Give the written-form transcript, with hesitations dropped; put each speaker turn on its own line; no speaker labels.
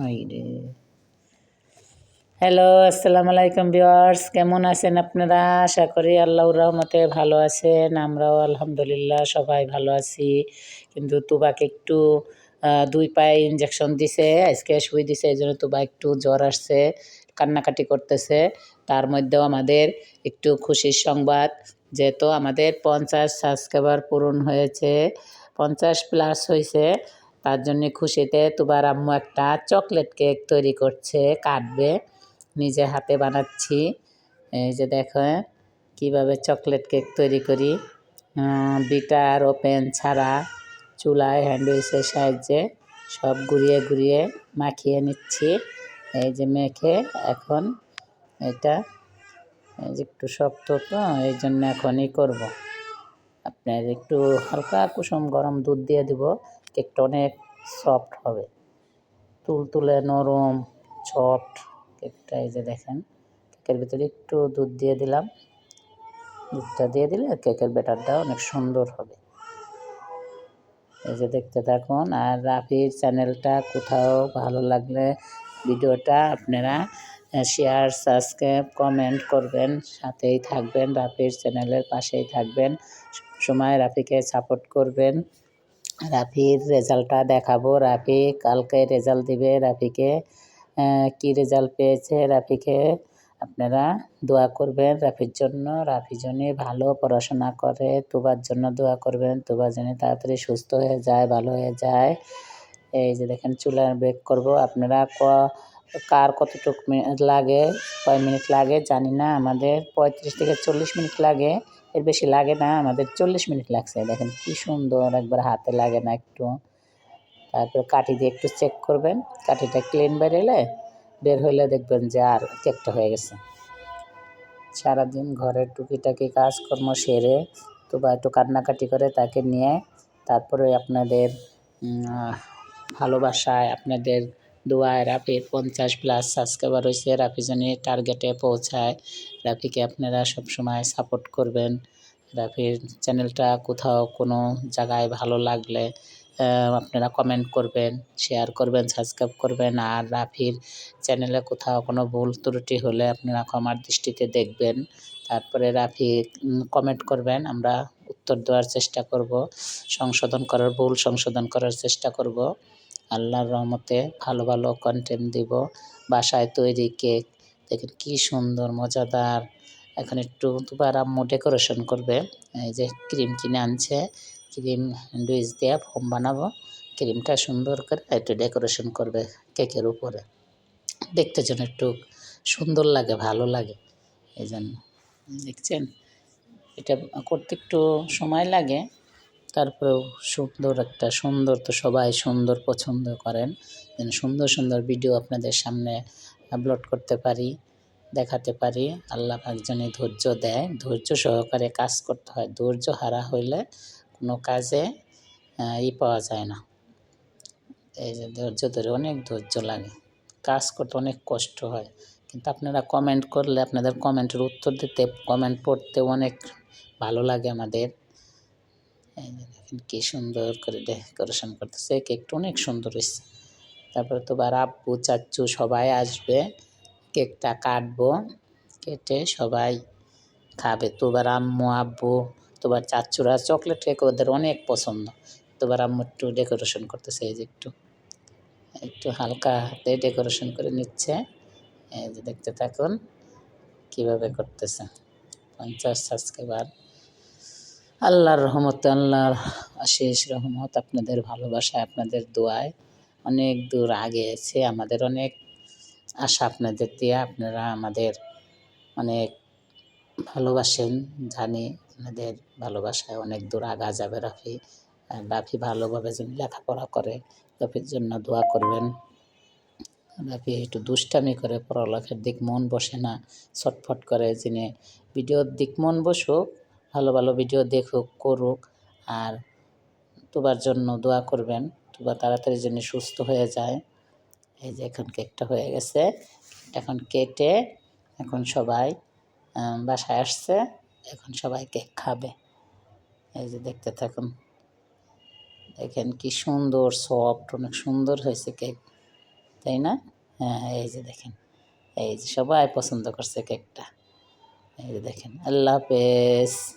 ওই রে। হ্যালো, আসসালামু আলাইকুম ভিউয়ার্স, কেমন আছেন আপনারা? আশা করি আল্লাহর রহমতে ভালো আছেন। আমরাও আলহামদুলিল্লাহ সবাই ভালো আছি। কিন্তু তুবাকে একটু ২ পায়ে ইনজেকশন দিছে, আজকে সুই দিছে, এই জন্য তুবা একটু জ্বর আসছে, কান্নাকাটি করতেছে। তার মধ্যেও আমাদের একটু খুশির সংবাদ, যেহেতু আমাদের 50 সাবস্ক্রাইবার পূরণ হয়েছে, 50 প্লাস হয়েছে। তার জন্যে খুশিতে তুবার আম্মু একটা চকলেট কেক তৈরি করছে, কাটবে। নিজে হাতে বানাচ্ছি। এই যে দেখেন কীভাবে চকলেট কেক তৈরি করি, বিটার ওপেন ছাড়া চুলায় হ্যান্ড উইচের সাহায্যে সব ঘুরিয়ে ঘুরিয়ে মাখিয়ে নিচ্ছি। এই যে মেখে এখন এটা এই যে একটু শক্ত, তো এই জন্য এখনই করব। আপনার একটু হালকা কুসুম গরম দুধ দিয়ে দিব, কেকটা অনেক সফট হবে, তুলতুলে নরম সফট কেকটা। এই যে দেখেন কেকের ভিতরে একটু দুধ দিয়ে দিলাম, দুধটা দিয়ে দিলে কেকের ব্যাটারটা অনেক সুন্দর হবে। এই যে দেখতে থাকুন। আর রাফির চ্যানেলটা কোথাও ভালো লাগলে ভিডিওটা আপনারা শেয়ার, সাবস্ক্রাইব, কমেন্ট করবেন, সাথেই থাকবেন, রাফির চ্যানেলের পাশেই থাকবেন, সবসময় রাফিকে সাপোর্ট করবেন। রাফির রেজাল্টটা দেখাবো, রাফি কালকে রেজাল্ট দিবে। রাফিকে কী রেজাল্ট পেয়েছে রাফিকে আপনারা দোয়া করবেন রাফির জন্য। রাফি যেন ভালো পড়াশোনা করে, তুবার জন্য দোয়া করবেন, তুবা যেন তাড়াতাড়ি সুস্থ হয়ে যায়, ভালো হয়ে যায়। এই যে দেখেন চুলা বেক করব। আপনারা কার কতটুক লাগে, কয় মিনিট লাগে জানি না, আমাদের 35 থেকে 40 মিনিট লাগে, এর বেশি লাগে না। আমাদের 40 মিনিট লাগছে। দেখেন কি সুন্দর, একবার হাতে লাগে না একটু। তারপরে কাঠি দিয়ে একটু চেক করবেন, কাঠিটা ক্লিন বের হইলে দেখবেন যে আর কেকটা হয়ে গেছে। সারাদিন ঘরের টুকিটাকি কাজকর্ম সেরে তুবা একটু কান্নাকাটি করে তাকে নিয়ে, তারপরে আপনাদের ভালোবাসায়, আপনাদের দোয়ায় রাফির 50 প্লাস সাবস্ক্রাইবার হয়েছে। রাফি যেন টার্গেটে পৌঁছায়। রাফিকে আপনারা সবসময় সাপোর্ট করবেন। রাফির চ্যানেলটা কোথাও কোনো জায়গায় ভালো লাগলে আপনারা কমেন্ট করবেন, শেয়ার করবেন, সাবস্ক্রাইব করবেন। আর রাফির চ্যানেলে কোথাও কোনো ভুল ত্রুটি হলে আপনারা ক্ষমার দৃষ্টিতে দেখবেন। তারপরে রাফি কমেন্ট করবেন, আমরা উত্তর দেওয়ার চেষ্টা করব, ভুল সংশোধন করার চেষ্টা করব। আল্লাহর রহমতে ভালো ভালো কন্টেন্ট দিব। বাসায় তৈরি কেক দেখেন কি সুন্দর মজাদার। এখন একটু তুবার আম্মু ডেকোরেশন করবে। এই যে ক্রিম কিনে আনছে, ক্রিম হ্যান্ডউইচ দিয়ে ফোম বানাবো, ক্রিমটা সুন্দর করে একটু ডেকোরেশন করবে কেকের উপরে, দেখতে যেন একটু সুন্দর লাগে, ভালো লাগে। এই জন্য দেখছেন, এটা করতে একটু সময় লাগে, তারপরেও সুন্দর তো সবাই সুন্দর পছন্দ করেন, যেন সুন্দর সুন্দর ভিডিও আপনাদের সামনে আপলোড করতে পারি, দেখাতে পারি। আল্লাহ পাক যেন ধৈর্য দেয়, ধৈর্য সহকারে কাজ করতে হয়। ধৈর্য হারা হইলে কোনো কাজে পাওয়া যায় না। এই যে ধৈর্য ধরে, অনেক ধৈর্য লাগে, কাজ করতে অনেক কষ্ট হয়। কিন্তু আপনারা কমেন্ট করলে, আপনাদের কমেন্টের উত্তর দিতে, কমেন্ট পড়তে অনেক ভালো লাগে আমাদের। এই যে দেখেন কী সুন্দর করে ডেকোরেশন করতেছে, কেকটা অনেক সুন্দর হয়েছে। তারপরে তোমার আব্বু চাচ্চু সবাই আসবে, কেকটা কাটবো, কেটে সবাই খাবে। তোমার আম্মু, আব্বু, তোমার চাচ্চুরা চকলেট কেক ওদের অনেক পছন্দ। তোমার আম্মু একটু ডেকোরেশন করতেছে, এই যে একটু হালকা হাতে ডেকোরেশন করে নিচ্ছে। এই যে দেখতে থাকুন কীভাবে করতেছে। 50 সাবস্ক্রাইবার, আল্লাহর রহমতে, আল্লাহর অশেষ রহমত, আপনাদের ভালোবাসায়, আপনাদের দোয়ায় অনেক দূর আগিয়েছে। আমাদের অনেক আশা আপনাদের দিয়ে, আপনারা আমাদের অনেক ভালোবাসেন, জানি আপনাদের ভালোবাসায় অনেক দূর আগা যাবে রাফি। রাফি ভালোভাবে যেন লেখাপড়া করে, রাফির জন্য দোয়া করবেন। রাফি একটু দুষ্টামি করে, পড়ালেখার দিক মন বসে না, ছটফট করে। যিনি ভিডিওর দিক মন বসুক, ভালো ভালো ভিডিও দেখুক, করুক। আর তুবার জন্য দোয়া করবেন, তুবা তাড়াতাড়ি যেন সুস্থ হয়ে যায়। এই যে এখন কেকটা হয়ে গেছে, এখন কেটে এখন সবাই বাসায় আসছে, এখন সবাই কেক খাবে। এই যে দেখতে থাকুন, দেখেন কি সুন্দর সফট, অনেক সুন্দর হয়েছে কেক। তাই না? হ্যাঁ, এই যে দেখেন, এই যে সবাই পছন্দ করছে কেকটা। এই যে দেখেন। আল্লাহ হাফেজ।